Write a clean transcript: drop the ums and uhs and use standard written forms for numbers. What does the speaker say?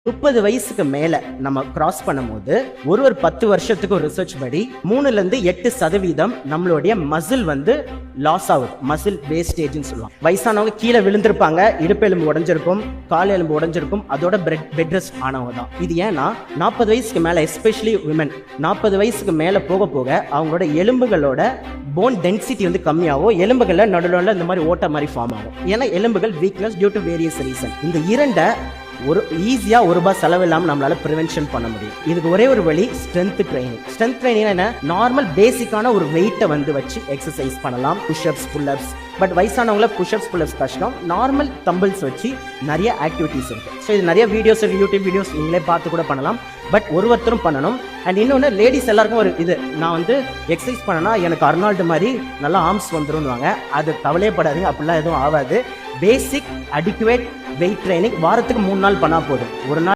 30 வயசுக்கு மேல நம்ம கிராஸ் பண்ணும்போது ஒரு 10 வருஷத்துக்கு ஒரு ரிசர்ச் படி 3-8% நம்மளுடைய மசில் லாஸ் ஆகுது. மசில் வேஸ்டேஜ்னு சொல்லுவாங்க. வயசானவங்க கீழே விழுந்திருப்பாங்க, இடுப்பு எலும்பு உடைஞ்சிருக்கும், கால் எலும்பு உடைஞ்சிருக்கும், அதோட பெட் ரெஸ்ட் ஆனவங்க தான். இது ஏன்னா 40 வயசுக்கு மேல, எஸ்பெஷலி விமன் 40 வயசுக்கு மேல போக போக அவங்களோட எலும்புகளோட போன் டென்சிட்டி கம்மியாகும். எலும்புகளை நடுவில் இந்த மாதிரி ஓட்ட மாதிரி ஃபார்ம் ஆகும். ஏன்னா எலும்புகள் weakness due to various reason. இந்த இரண்டை ஈஸியா ₹1 செலவில்லாம நம்மளால ப்ரிவென்ஷன் பண்ண முடியும். இதுக்கு ஒரே ஒரு வழி ஸ்ட்ரென்த் ட்ரைனிங். ஸ்ட்ரென்த் ட்ரைனிங் என்ன? நார்மல் பேசிக்கான ஒரு வெயிட்டை வச்சு எக்ஸசைஸ் பண்ணலாம். Pushups, pullups. பட் வயசானவங்கள புஷ்அப்ஸ், புல்அப்ஸ் கஷ்டம். நார்மல் தம்பிள்ஸ் வச்சு நிறைய ஆக்டிவிட்டிஸ் இருக்கு. ஸோ இது நிறைய வீடியோஸ், யூடியூப் வீடியோஸ் நீங்களே பார்த்து கூட பண்ணலாம். பட் ஒருத்தரும் பண்ணணும். அண்ட் இன்னொன்று, லேடிஸ் எல்லாருக்கும் ஒரு இது, நான் எக்ஸசைஸ் பண்ணனா எனக்கு அர்னால்டு மாதிரி நல்லா ஆர்ம்ஸ் வந்துரும்னுவாங்க. அது கவலையப்படாதீங்க, அப்படிலாம் எதுவும் ஆகாது. பேசிக் அடிக்குவேட் வெயிட் ட்ரைனிங் வாரத்துக்கு 3 நாள் பண்ணா போதும். ஒரு நாள்